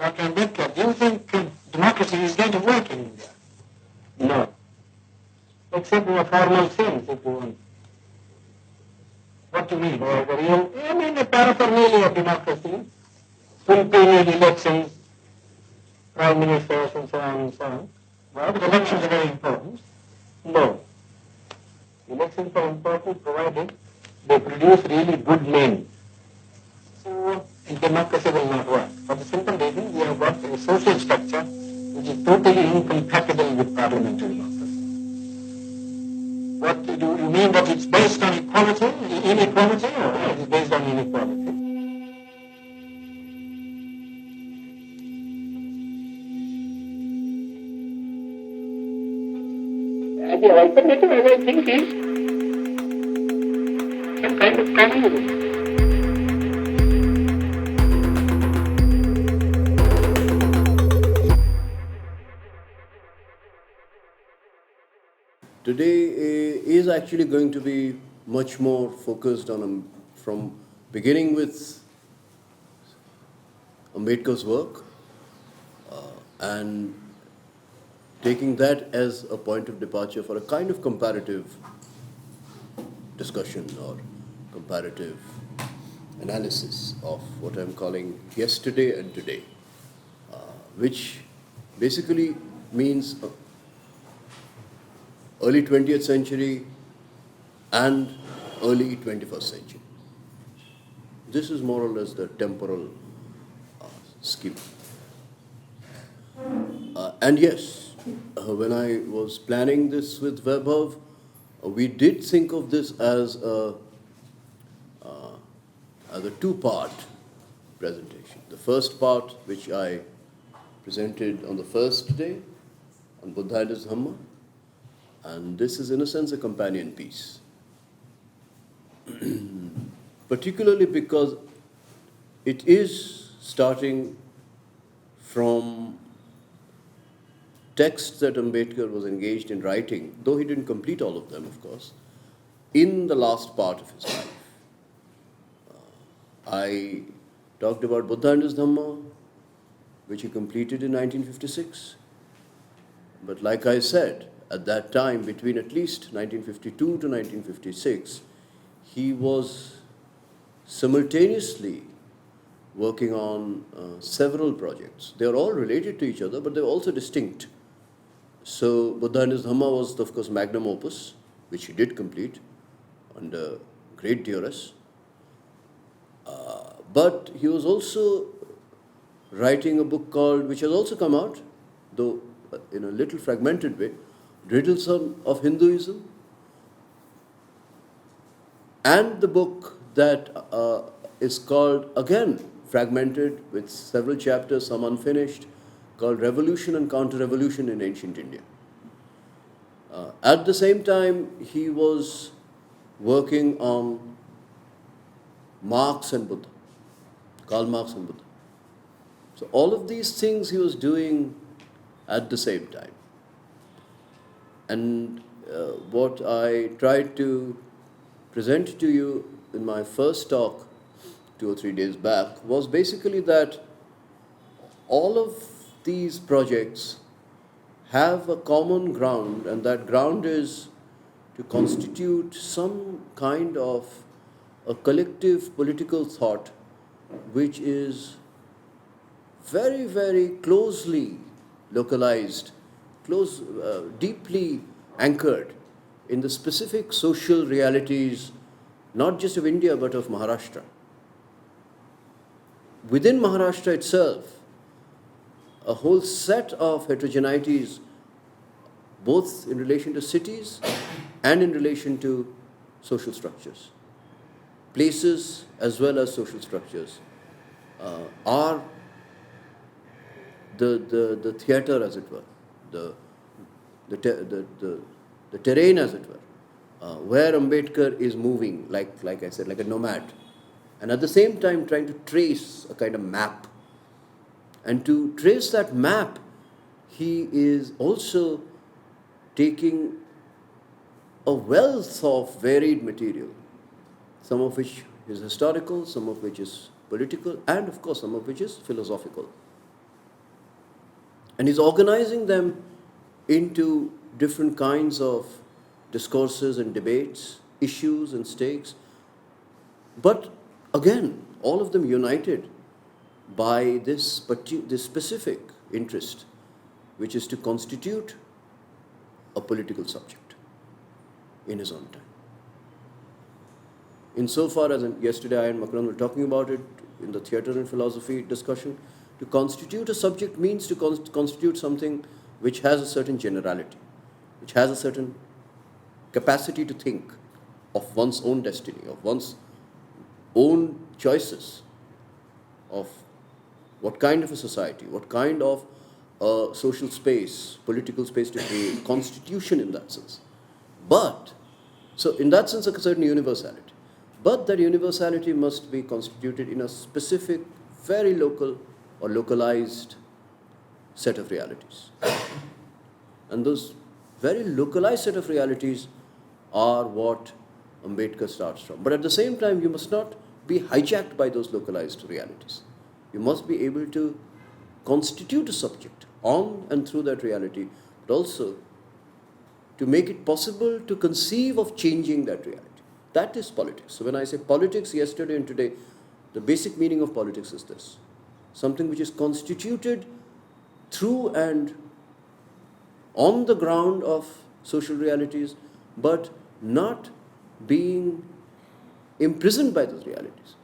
Dr. Ambedkar, do you think democracy is going to work in India? No. Except in a formal sense, if you want. What do you mean? The real, I mean the paraphernalia of democracy, full-period elections, prime ministers and so on and so on. Well, the elections are very important. No. Elections are important provided they produce really good men. So democracy will not work. For the simple reason we have got a social structure which is totally incompatible with parliamentary democracy. What do you mean that it's based on equality, inequality, or it is based on inequality? The alternative, as I think, is some kind of communism. Today is actually going to be much more focused on, from beginning with Ambedkar's work and taking that as a point of departure for a kind of comparative discussion or comparative analysis of what I'm calling yesterday and today, which basically means early 20th century and early 21st century. This is more or less the temporal scheme. And yes, when I was planning this with Vaibhav, we did think of this as a two-part presentation. The first part, which I presented on the first day, on Buddha and his Dhamma, and this is in a sense a companion piece. Particularly because it is starting from texts that Ambedkar was engaged in writing, though he didn't complete all of them, of course, in the last part of his life. I talked about Buddha and his Dhamma, which he completed in 1956. But like I said, at that time, between at least 1952 to 1956, he was simultaneously working on several projects. They are all related to each other, but they're also distinct. So Buddha and his Dhamma was, of course, magnum opus, which he did complete under great duress. But he was also writing a book called, which has also come out, though in a little fragmented way, Riddles of Hinduism, and the book that is called, again, fragmented with several chapters, some unfinished, called Revolution and Counter-Revolution in Ancient India. At the same time, he was working on Marx and Buddha, Karl Marx and Buddha. So all of these things he was doing at the same time. And what I tried to present to you in my first talk 2 or 3 days back was basically that all of these projects have a common ground, and that ground is to constitute some kind of a collective political thought which is very, very closely localized, deeply anchored in the specific social realities, not just of India but of Maharashtra. Within Maharashtra itself, a whole set of heterogeneities, both in relation to cities and in relation to social structures, places as well as social structures, are the theater, as it were, the terrain, as it were, where Ambedkar is moving, like I said, like a nomad, and at the same time trying to trace a kind of map. And to trace that map, he is also taking a wealth of varied material, some of which is historical, some of which is political, and of course some of which is philosophical. And he's organizing them into different kinds of discourses and debates, issues and stakes, but again, all of them united by this specific interest, which is to constitute a political subject in his own time. Insofar as yesterday I and Macron were talking about it in the theatre and philosophy discussion, to constitute a subject means to constitute something which has a certain generality, which has a certain capacity to think of one's own destiny, of one's own choices, of what kind of a society, what kind of a social space, political space to create, constitution in that sense. But, so in that sense, a certain universality. But that universality must be constituted in a specific, very local or localized set of realities. And those very localized set of realities are what Ambedkar starts from. But at the same time, you must not be hijacked by those localized realities. You must be able to constitute a subject on and through that reality, but also to make it possible to conceive of changing that reality. That is politics. So when I say politics yesterday and today, the basic meaning of politics is this: something which is constituted through and on the ground of social realities, but not being imprisoned by those realities.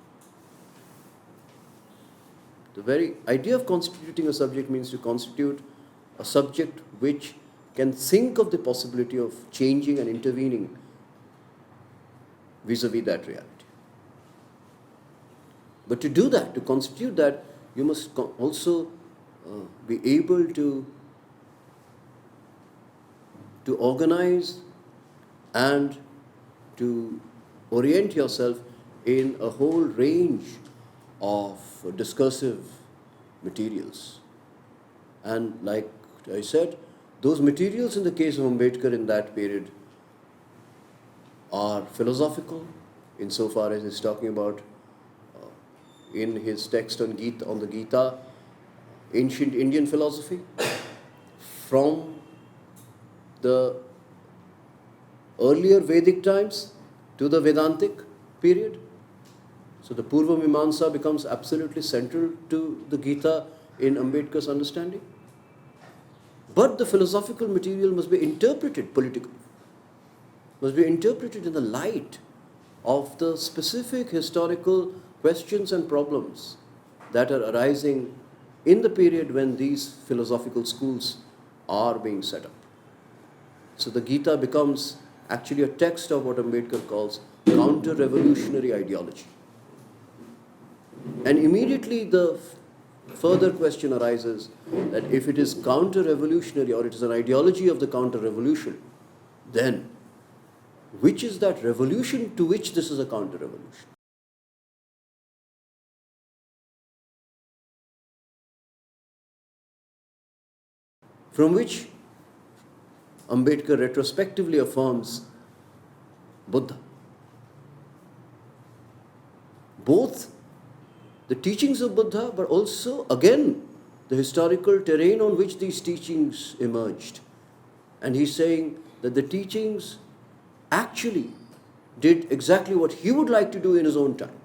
The very idea of constituting a subject means to constitute a subject which can think of the possibility of changing and intervening vis-a-vis that reality. But to do that, to constitute that, you must also be able to organize and to orient yourself in a whole range of discursive materials. And like I said, those materials in the case of Ambedkar in that period are philosophical, insofar as he's talking about in his text on the Gita, ancient Indian philosophy, from the earlier Vedic times to the Vedantic period. So the Purva Mimamsa becomes absolutely central to the Gita in Ambedkar's understanding. But the philosophical material must be interpreted politically, must be interpreted in the light of the specific historical questions and problems that are arising in the period when these philosophical schools are being set up. So the Gita becomes actually a text of what Ambedkar calls counter-revolutionary ideology. And immediately the further question arises that if it is counter-revolutionary, or it is an ideology of the counter-revolution, then which is that revolution to which this is a counter-revolution? From which Ambedkar retrospectively affirms Buddha. Both the teachings of Buddha, but also, again, the historical terrain on which these teachings emerged. And he's saying that the teachings actually did exactly what he would like to do in his own time,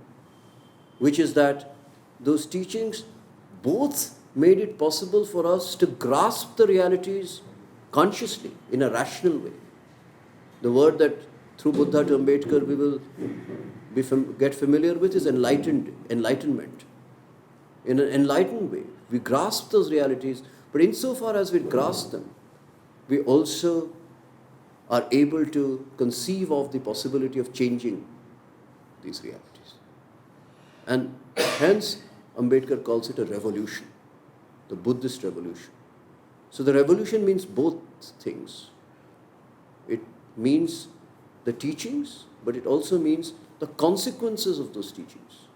which is that those teachings both made it possible for us to grasp the realities consciously, in a rational way. The word that through Buddha to Ambedkar we will get familiar with is enlightenment. In an enlightened way, we grasp those realities, but insofar as we grasp them, we also are able to conceive of the possibility of changing these realities. And hence, Ambedkar calls it a revolution, the Buddhist revolution. So the revolution means both things. It means the teachings, but it also means the consequences of those teachings.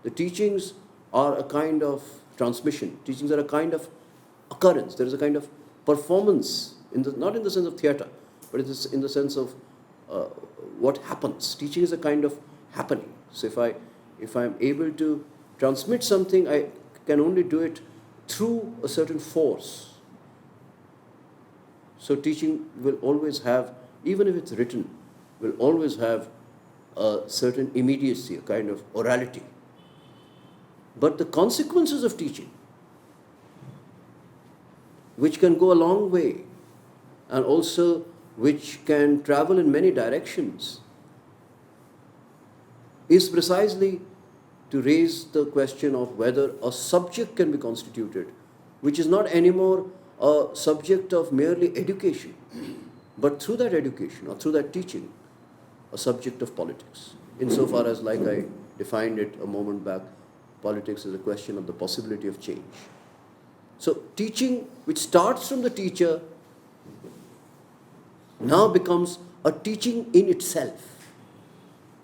The teachings are a kind of transmission. Teachings are a kind of occurrence. There is a kind of performance, not in the sense of theatre, but it is in the sense of uh, what happens. Teaching is a kind of happening. So if I'm able to transmit something, I can only do it through a certain force. So teaching will always have, even if it's written, will always have a certain immediacy, a kind of orality. But the consequences of teaching, which can go a long way and also which can travel in many directions, is precisely to raise the question of whether a subject can be constituted, which is not anymore a subject of merely education, but through that education or through that teaching, a subject of politics. Insofar as, like I defined it a moment back, politics is a question of the possibility of change. So teaching, which starts from the teacher, now becomes a teaching in itself.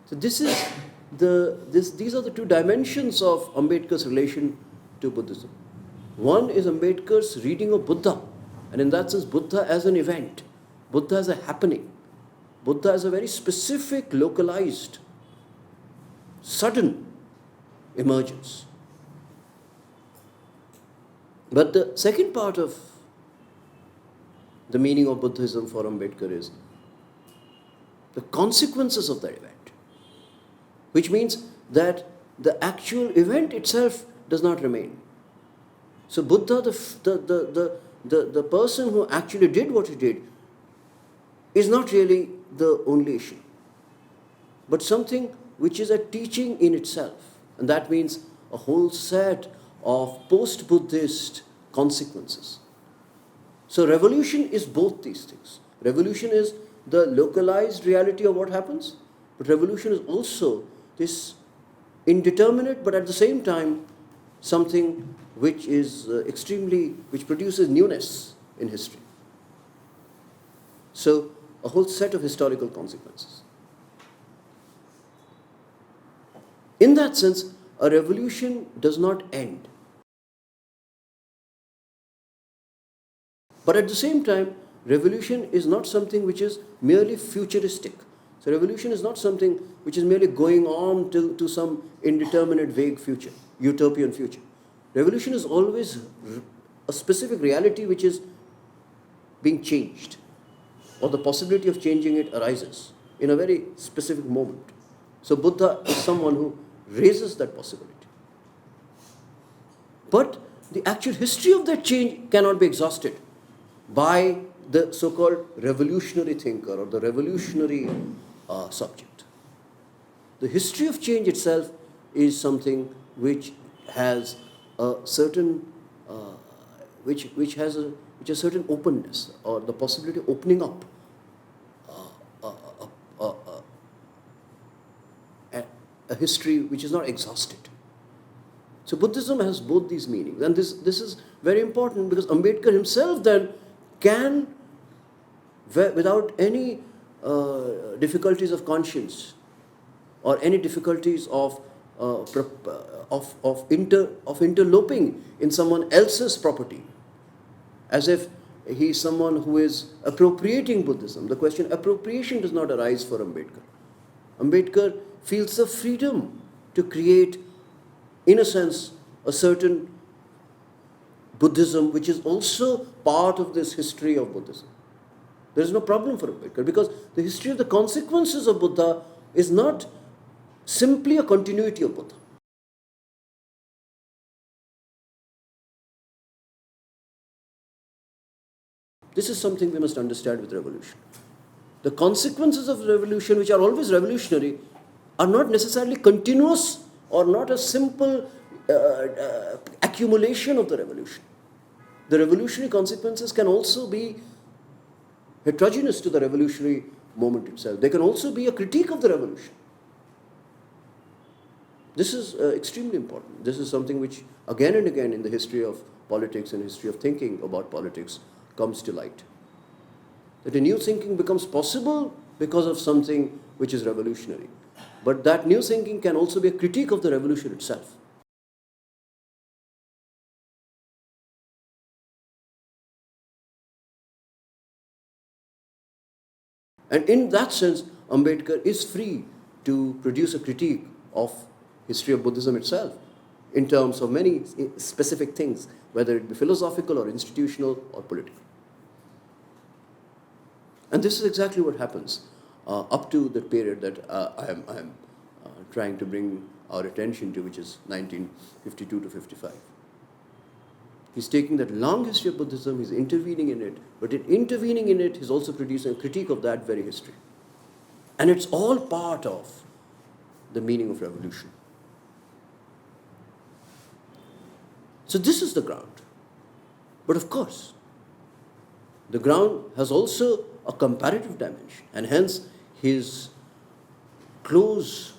So these are the two dimensions of Ambedkar's relation to Buddhism. One is Ambedkar's reading of Buddha, and in that sense, Buddha as an event, Buddha as a happening, Buddha as a very specific, localized, sudden emergence. But the second part of the meaning of Buddhism for Ambedkar is the consequences of that event, which means that the actual event itself does not remain. So Buddha, the person who actually did what he did, is not really the only issue, but something which is a teaching in itself. And that means a whole set of post-Buddhist consequences. So revolution is both these things. Revolution is the localized reality of what happens, but revolution is also this indeterminate, but at the same time something which is which produces newness in history. So a whole set of historical consequences. In that sense, a revolution does not end. But at the same time, revolution is not something which is merely futuristic. So revolution is not something which is merely going on to some indeterminate, vague future, utopian future. Revolution is always a specific reality which is being changed, or the possibility of changing it arises in a very specific moment. So Buddha is someone who raises that possibility. But the actual history of that change cannot be exhausted by the so-called revolutionary thinker or the revolutionary subject. The history of change itself is something which has a certain which has a certain openness, or the possibility of opening up a history which is not exhausted. So Buddhism has both these meanings, and this is very important, because Ambedkar himself then can, without any difficulties of conscience or any difficulties of interloping in someone else's property, as if he is someone who is appropriating Buddhism. The question appropriation does not arise for Ambedkar. Ambedkar feels the freedom to create, in a sense, a certain Buddhism which is also part of this history of Buddhism. There is no problem for Ambedkar, because the history of the consequences of Buddha is not simply a continuity of Buddha. This is something we must understand with revolution. The consequences of revolution, which are always revolutionary, are not necessarily continuous or not a simple accumulation of the revolution. The revolutionary consequences can also be heterogeneous to the revolutionary moment itself. They can also be a critique of the revolution. This is extremely important. This is something which again and again in the history of politics and history of thinking about politics comes to light. That a new thinking becomes possible because of something which is revolutionary. But that new thinking can also be a critique of the revolution itself. And in that sense, Ambedkar is free to produce a critique of history of Buddhism itself in terms of many specific things, whether it be philosophical or institutional or political. And this is exactly what happens up to the period that I am trying to bring our attention to, which is 1952 to 55. He's taking that long history of Buddhism, he's intervening in it, but in intervening in it, he's also producing a critique of that very history. And it's all part of the meaning of revolution. So this is the ground. But of course, the ground has also a comparative dimension, and hence his close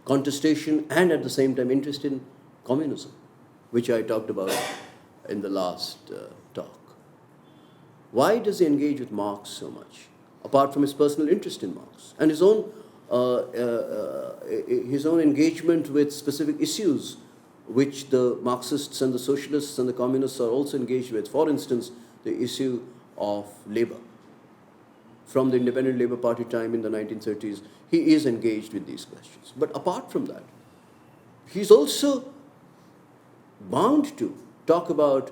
contestation and at the same time interest in communism, which I talked about in the last talk. Why does he engage with Marx so much, apart from his personal interest in Marx and his own engagement with specific issues which the Marxists and the socialists and the communists are also engaged with? For instance, the issue of labor. From the Independent Labour Party time in the 1930s, he is engaged with these questions. But apart from that, he's also bound to talk about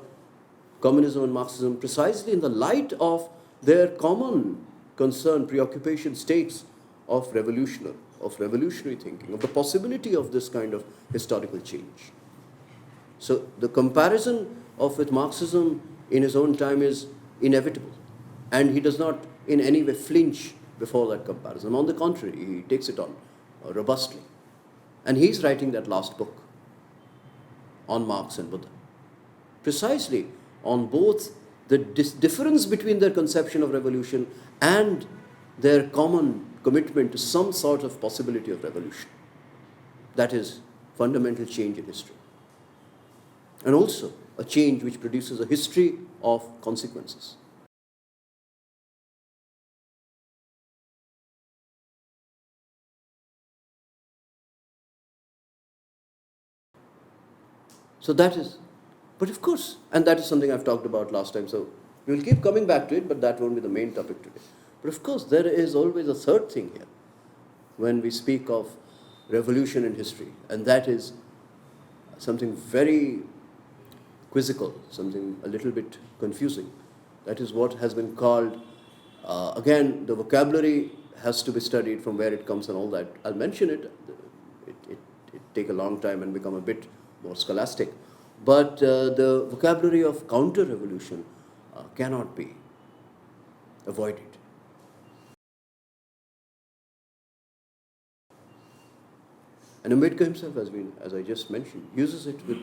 communism and Marxism precisely in the light of their common concern, preoccupation, stakes of revolutionary thinking, of the possibility of this kind of historical change. So the comparison with Marxism in his own time is inevitable, and he does not in any way flinch before that comparison. On the contrary, he takes it on robustly. And he's writing that last book on Marx and Buddha, precisely on both the difference between their conception of revolution and their common commitment to some sort of possibility of revolution. That is fundamental change in history. And also a change which produces a history of consequences. So that is, but of course, and that is something I've talked about last time, so we will keep coming back to it, but that won't be the main topic today. But of course, there is always a third thing here when we speak of revolution in history, and that is something very quizzical, something a little bit confusing. That is what has been called, again, the vocabulary has to be studied from where it comes and all that. I'll mention it. It take a long time and become a bit more scholastic. But the vocabulary of counter-revolution cannot be avoided. And Ambedkar himself has been, as I just mentioned, uses it with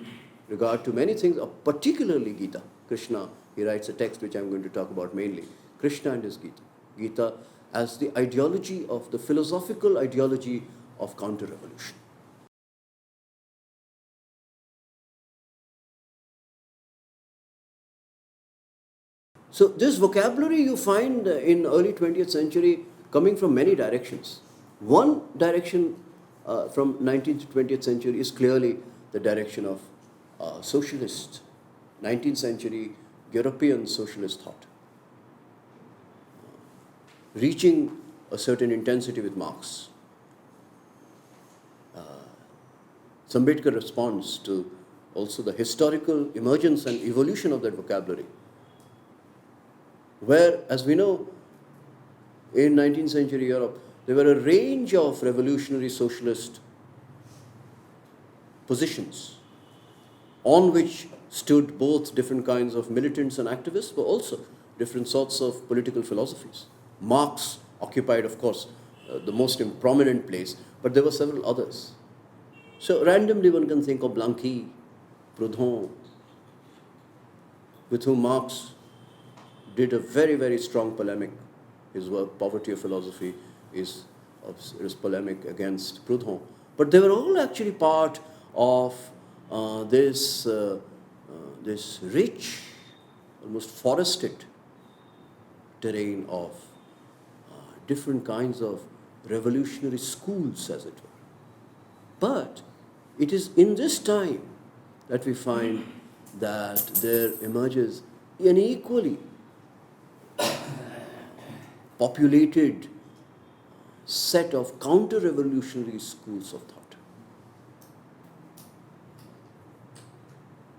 regard to many things, particularly Gita. Krishna, he writes a text which I'm going to talk about mainly. Krishna and his Gita. Gita as the ideology of, the philosophical ideology of counter-revolution. So this vocabulary you find in early 20th century coming from many directions. One direction from 19th to 20th century is clearly the direction of socialist, 19th century European socialist thought, reaching a certain intensity with Marx. Ambedkar responds to also the historical emergence and evolution of that vocabulary, where, as we know, in 19th century Europe, there were a range of revolutionary socialist positions on which stood both different kinds of militants and activists, but also different sorts of political philosophies. Marx occupied, of course, the most prominent place, but there were several others. So randomly one can think of Blanqui, Proudhon, with whom Marx did a very, very strong polemic. His work, Poverty of Philosophy, is polemic against Proudhon. But they were all actually part of this rich, almost forested terrain of different kinds of revolutionary schools, as it were. But it is in this time that we find that there emerges an equally populated set of counter-revolutionary schools of thought.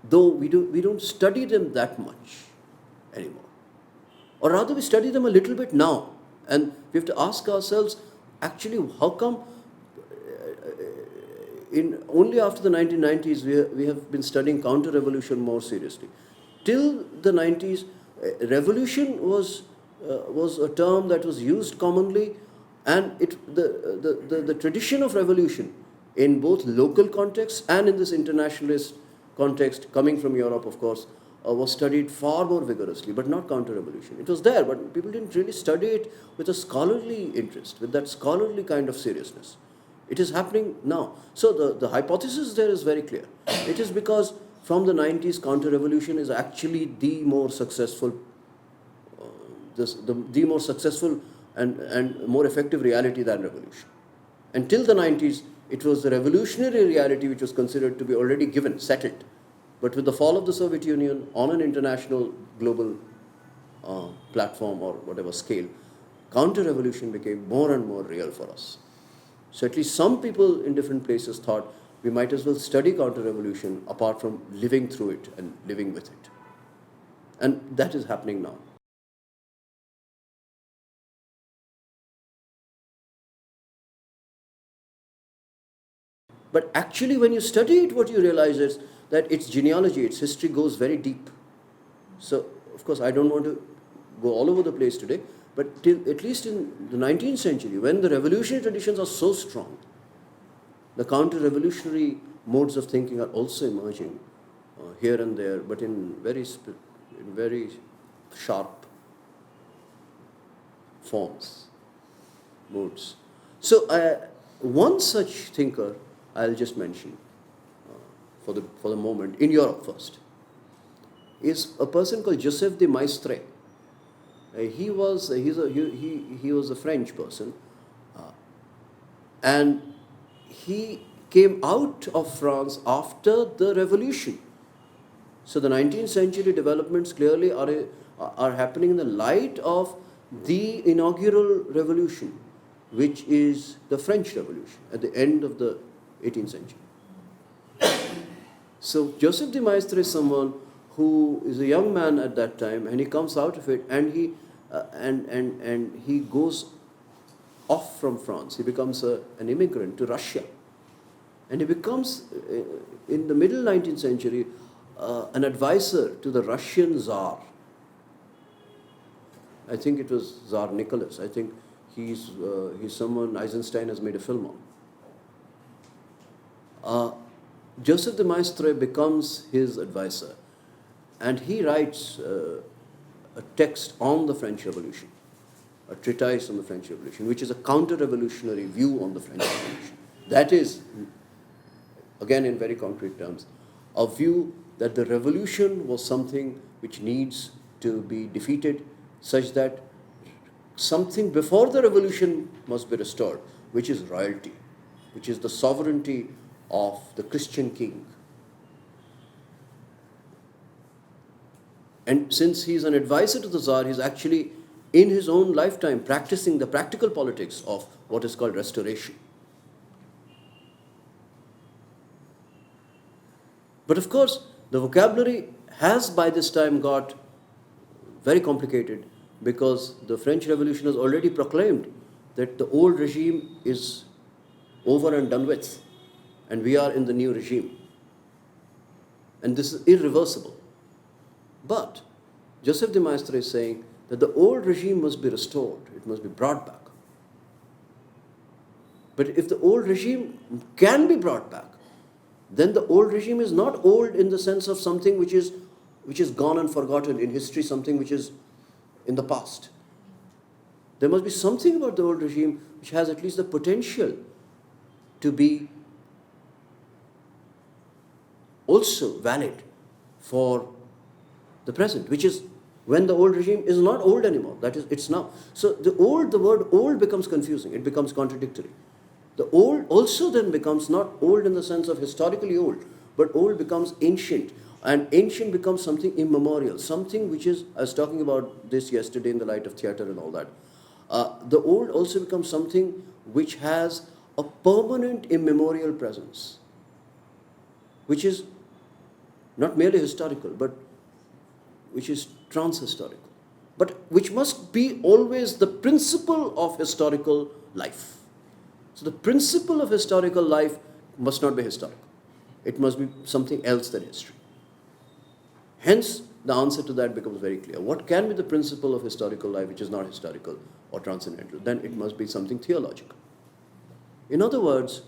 Though we don't study them that much anymore. Or rather, we study them a little bit now. And we have to ask ourselves, actually, how come only after the 1990s we have been studying counter-revolution more seriously. Till the 90s, revolution was a term that was used commonly, and the tradition of revolution in both local contexts and in this internationalist context, coming from Europe, of course, was studied far more vigorously, but not counter-revolution. It was there, but people didn't really study it with a scholarly interest, with that scholarly kind of seriousness. It is happening now. So the hypothesis there is very clear. It is because from the 90s, counter-revolution is actually the more successful, the more successful and more effective reality than revolution. Until the 90s, it was the revolutionary reality which was considered to be already given, settled. But with the fall of the Soviet Union on an international global platform or whatever scale, counter-revolution became more and more real for us. So at least some people in different places thought we might as well study counter-revolution apart from living through it and living with it. And that is happening now. But actually, when you study it, what you realize is that its genealogy, its history goes very deep. So, of course, I don't want to go all over the place today, but at least in the 19th century, when the revolutionary traditions are so strong, the counter-revolutionary modes of thinking are also emerging here and there, but in very sharp forms, modes. So, one such thinker I'll just mention for the moment, in Europe first, is a person called Joseph de Maistre. He was a French person, and he came out of France after the revolution. So the 19th century developments clearly are happening in the light of the inaugural revolution, which is the French Revolution at the end of the 18th century. So Joseph de Maistre is someone who is a young man at that time, and he comes out of it, and he goes off from France. He becomes an immigrant to Russia, and he becomes in the middle 19th century an advisor to the Russian Tsar. I think it was Tsar Nicholas. I think he's someone Eisenstein has made a film on. Joseph de Maistre becomes his advisor, and he writes a text on the French Revolution, a treatise on the French Revolution, which is a counter-revolutionary view on the French Revolution. That is, again in very concrete terms, a view that the revolution was something which needs to be defeated, such that something before the revolution must be restored, which is royalty, which is the sovereignty of the Christian king. And since he is an advisor to the Tsar, he is actually in his own lifetime practicing the practical politics of what is called restoration. But of course, the vocabulary has by this time got very complicated, because the French Revolution has already proclaimed that the old regime is over and done with, and we are in the new regime. And this is irreversible. But Joseph de Maistre is saying that the old regime must be restored, it must be brought back. But if the old regime can be brought back, then the old regime is not old in the sense of something which is gone and forgotten in history, something which is in the past. There must be something about the old regime which has at least the potential to be also valid for the present, which is when the old regime is not old anymore. That is, it's now. So the word old becomes confusing. It becomes contradictory. The old also then becomes not old in the sense of historically old, but old becomes ancient. And ancient becomes something immemorial, something which is, I was talking about this yesterday in the light of theatre and all that. The old also becomes something which has a permanent immemorial presence, which is not merely historical, but which is trans-historical, but which must be always the principle of historical life. So the principle of historical life must not be historical. It must be something else than history. Hence, the answer to that becomes very clear. What can be the principle of historical life which is not historical or transcendental? Then it must be something theological. In other words,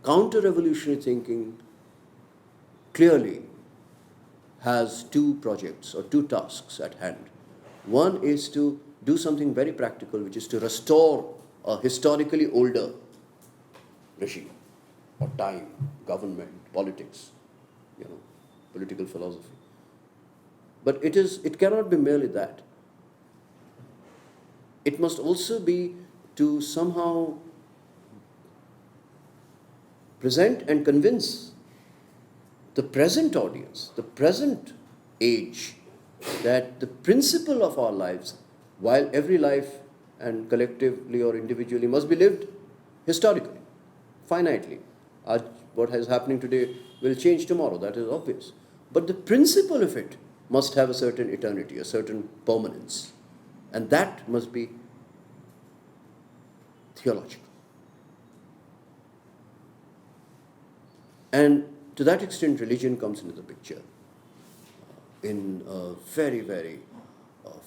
counter-revolutionary thinking clearly has two projects or two tasks at hand. One is to do something very practical, which is to restore a historically older regime or time, government, politics, political philosophy. But it cannot be merely that. It must also be to somehow present and convince the present audience, the present age, that the principle of our lives, while every life and collectively or individually must be lived historically, finitely. What is happening today will change tomorrow, that is obvious. But the principle of it must have a certain eternity, a certain permanence. And that must be theological. And to that extent, religion comes into the picture in a very, very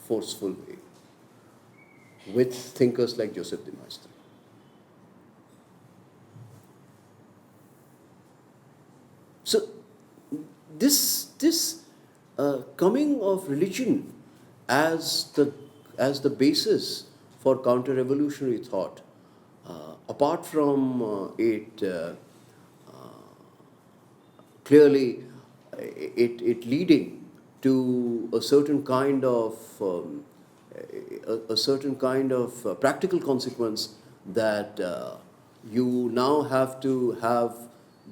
forceful way with thinkers like Joseph de Maistre. So this coming of religion as the basis for counter-revolutionary thought, apart from it clearly it leading to a certain kind of practical consequence that you now have to have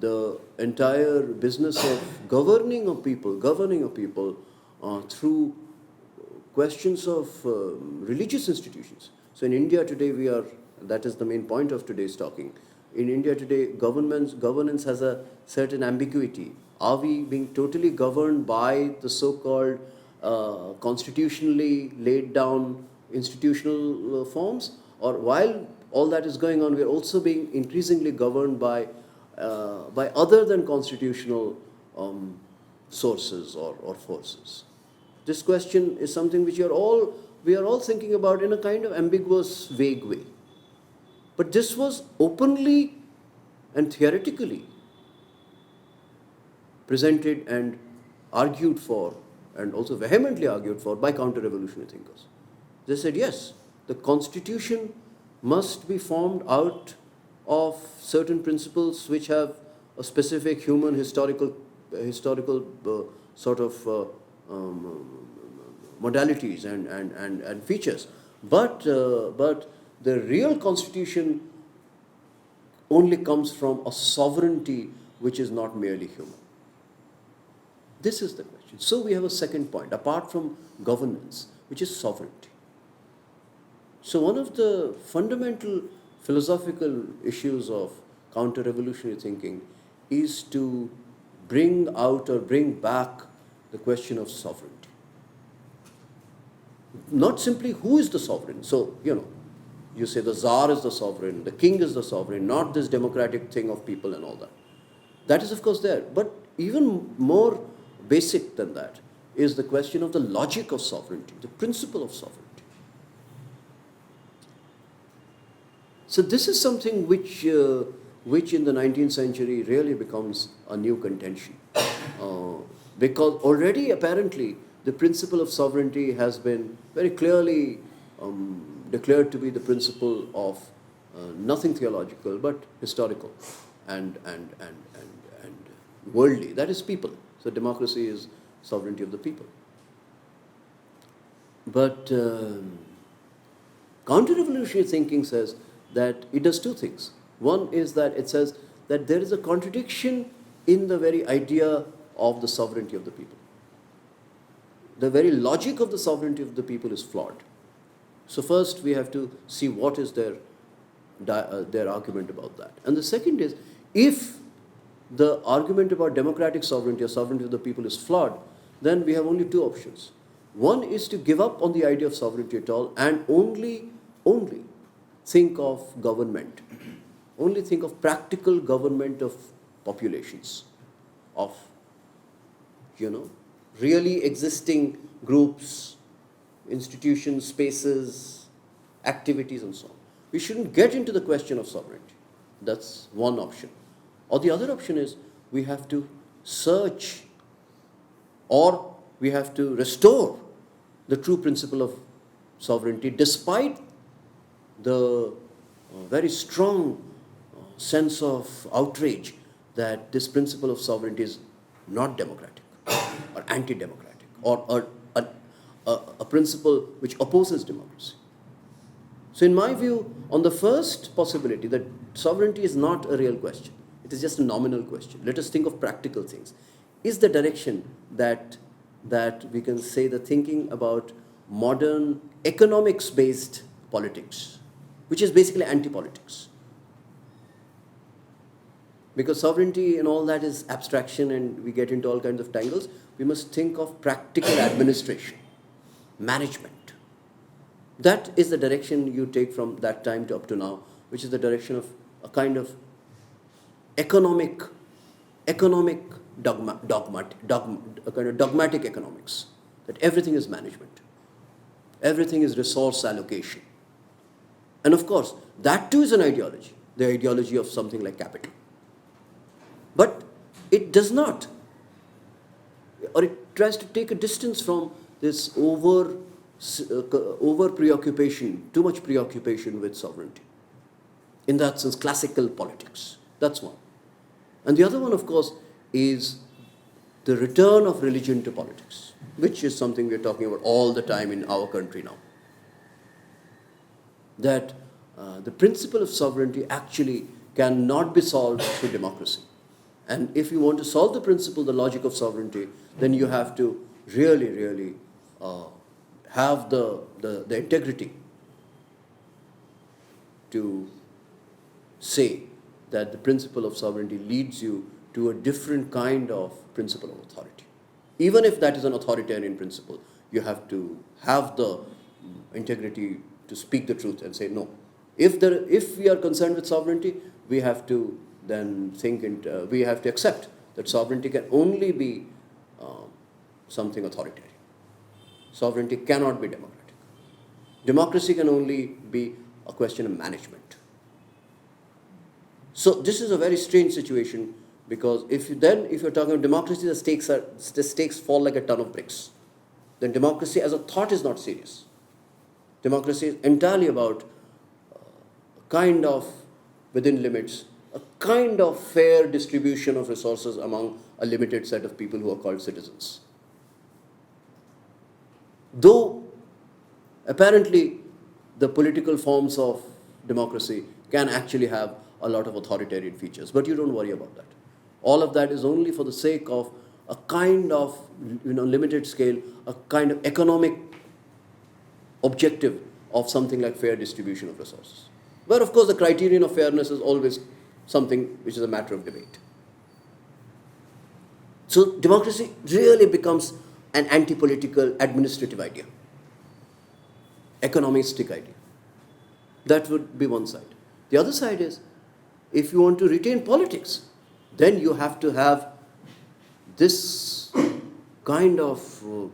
the entire business of governing a people through questions of religious institutions. So in India today that is the main point of today's talking. In India today, governance has a certain ambiguity. Are we being totally governed by the so-called constitutionally laid down institutional forms? Or while all that is going on, we are also being increasingly governed by other than constitutional sources or forces? This question is something which we are all thinking about in a kind of ambiguous, vague way. But this was openly and theoretically presented and argued for, and also vehemently argued for, by counter-revolutionary thinkers. They said, yes, the constitution must be formed out of certain principles which have a specific human historical sort of modalities and features. But the real constitution only comes from a sovereignty which is not merely human. This is the question. So we have a second point, apart from governance, which is sovereignty. So one of the fundamental philosophical issues of counter-revolutionary thinking is to bring out or bring back the question of sovereignty. Not simply who is the sovereign. So, you say the Tsar is the sovereign, the king is the sovereign, not this democratic thing of people and all that. That is of course there. But even more basic than that is the question of the logic of sovereignty, the principle of sovereignty. So this is something which in the 19th century really becomes a new contention. Because already apparently the principle of sovereignty has been very clearly declared to be the principle of nothing theological but historical and worldly. That is people. So democracy is sovereignty of the people. But counter-revolutionary thinking says that it does two things. One is that it says that there is a contradiction in the very idea of the sovereignty of the people. The very logic of the sovereignty of the people is flawed. So first we have to see what is their argument about that. And the second is, if the argument about democratic sovereignty or sovereignty of the people is flawed, then we have only two options. One is to give up on the idea of sovereignty at all and only think of government, only think of practical government of populations, of, really existing groups, institutions, spaces, activities, and so on. We shouldn't get into the question of sovereignty. That's one option. Or the other option is we have to search, or we have to restore the true principle of sovereignty despite the very strong sense of outrage that this principle of sovereignty is not democratic or anti-democratic or a principle which opposes democracy. So in my view, on the first possibility, that sovereignty is not a real question, it is just a nominal question. Let us think of practical things. Is the direction that we can say the thinking about modern economics-based politics, which is basically anti-politics? Because sovereignty and all that is abstraction and we get into all kinds of tangles. We must think of practical administration, management. That is the direction you take from that time to up to now, which is the direction of a kind of economic dogmatic economics, that everything is management, everything is resource allocation. And of course, that too is an ideology, the ideology of something like capital. But it does not, or it tries to take a distance from this over preoccupation, too much preoccupation with sovereignty. In that sense, classical politics. That's one. And the other one, of course, is the return of religion to politics, which is something we're talking about all the time in our country now. That the principle of sovereignty actually cannot be solved through democracy. And if you want to solve the principle, the logic of sovereignty, then you have to really have the integrity to say that the principle of sovereignty leads you to a different kind of principle of authority. Even if that is an authoritarian principle, you have to have the integrity to speak the truth and say, no, if we are concerned with sovereignty, we have to then we have to accept that sovereignty can only be something authoritarian. Sovereignty cannot be democratic. Democracy can only be a question of management. So this is a very strange situation, because if you're talking about democracy, the stakes fall like a ton of bricks. Then democracy as a thought is not serious. Democracy is entirely about kind of, within limits, a kind of fair distribution of resources among a limited set of people who are called citizens. Though apparently the political forms of democracy can actually have a lot of authoritarian features, but you don't worry about that. All of that is only for the sake of a kind of limited scale, a kind of economic objective of something like fair distribution of resources. Where of course the criterion of fairness is always something which is a matter of debate. So democracy really becomes an anti-political administrative idea, economistic idea. That would be one side. The other side is, if you want to retain politics, then you have to have this kind of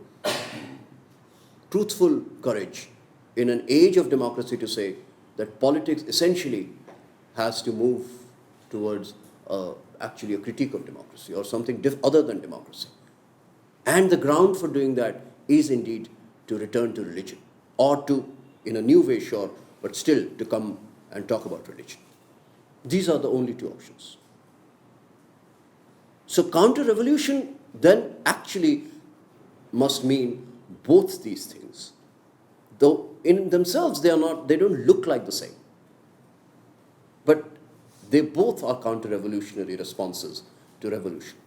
truthful courage in an age of democracy to say that politics essentially has to move towards actually a critique of democracy or something other than democracy. And the ground for doing that is indeed to return to religion, or to, in a new way, sure, but still to come and talk about religion. These are the only two options. So counter-revolution then actually must mean both these things. Though in themselves they don't look like the same. But they both are counter-revolutionary responses to revolution.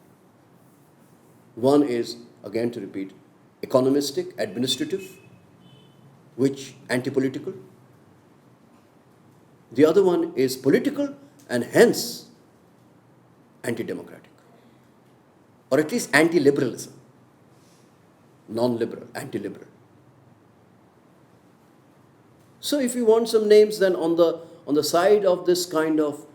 One is, again to repeat, economistic, administrative, which anti-political. The other one is political and hence anti-democratic, or at least anti-liberalism, non-liberal, anti-liberal. So if you want some names, then on the side of this kind of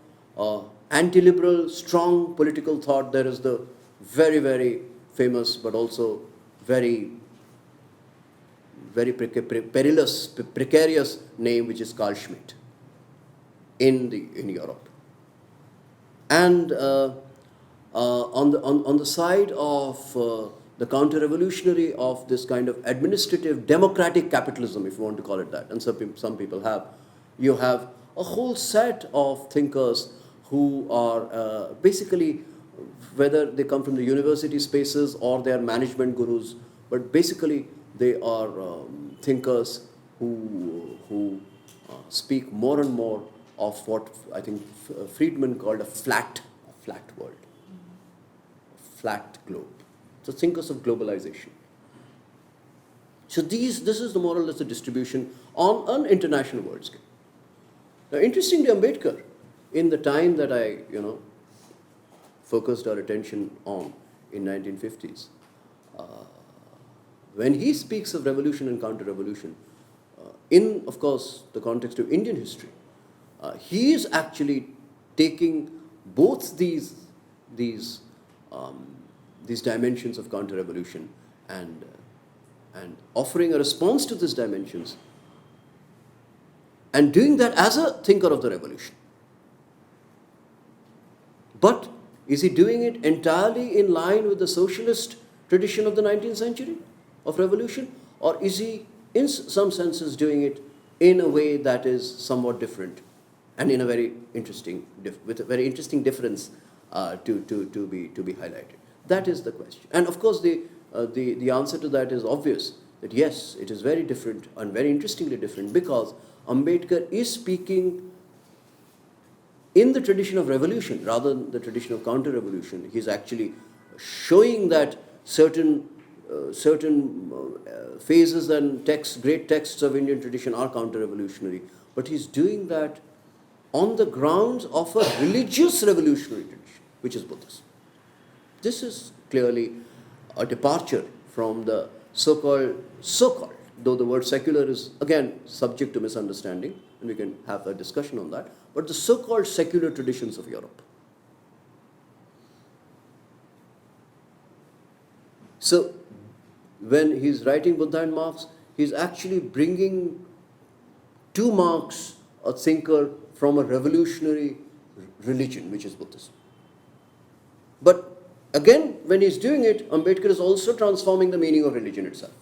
anti-liberal, strong political thought, there is the very, very famous but also very, very precarious name, which is Carl Schmitt in Europe. And on the side of the counter-revolutionary of this kind of administrative democratic capitalism, if you want to call it that, and some people have, you have a whole set of thinkers who are basically, whether they come from the university spaces or they are management gurus, but basically they are thinkers who speak more and more of what I think Friedman called a flat world, a flat globe. So thinkers of globalization. So this is the more or less the distribution on an international world scale. Now, interestingly, Ambedkar, in the time that I focused our attention on in 1950s, when he speaks of revolution and counter-revolution, in, of course, the context of Indian history, he is actually taking both these dimensions of counter-revolution and offering a response to these dimensions, and doing that as a thinker of the revolution. But is he doing it entirely in line with the socialist tradition of the 19th century of revolution, or is he in some senses doing it in a way that is somewhat different and in a very interesting with a very interesting difference to be highlighted? That is the question. And of course the answer to that is obvious, that yes, it is very different and very interestingly different, because Ambedkar is speaking in the tradition of revolution rather than the tradition of counter-revolution. He is actually showing that certain phases and texts, great texts of Indian tradition are counter-revolutionary, but he is doing that on the grounds of a religious revolutionary tradition, which is Buddhism. This is clearly a departure from the so-called, though the word secular is again subject to misunderstanding, and we can have a discussion on that, but the so-called secular traditions of Europe. So when he's writing Buddha and Marx, he's actually bringing to Marx a thinker from a revolutionary religion, which is Buddhism. But again, when he's doing it, Ambedkar is also transforming the meaning of religion itself.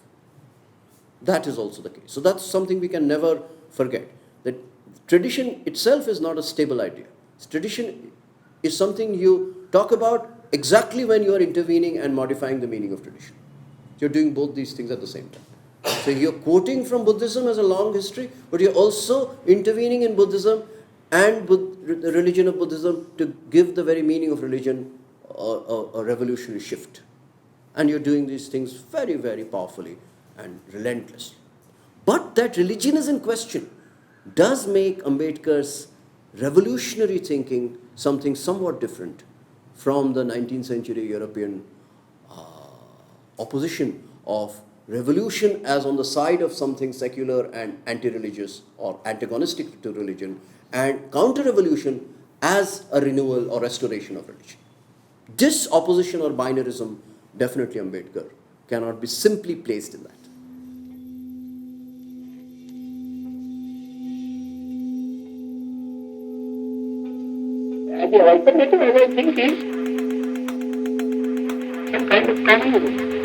That is also the case. So that's something we can never forget, that tradition itself is not a stable idea. Tradition is something you talk about exactly when you are intervening and modifying the meaning of tradition. You're doing both these things at the same time. So you're quoting from Buddhism as a long history, but you're also intervening in Buddhism and the religion of Buddhism to give the very meaning of religion a revolutionary shift. And you're doing these things very, very powerfully and relentlessly. But that religion is in question does make Ambedkar's revolutionary thinking something somewhat different from the 19th century European opposition of revolution as on the side of something secular and anti-religious or antagonistic to religion, and counter-revolution as a renewal or restoration of religion. This opposition or binarism, definitely Ambedkar cannot be simply placed in that. The alternative, as I think, is some kind of communism.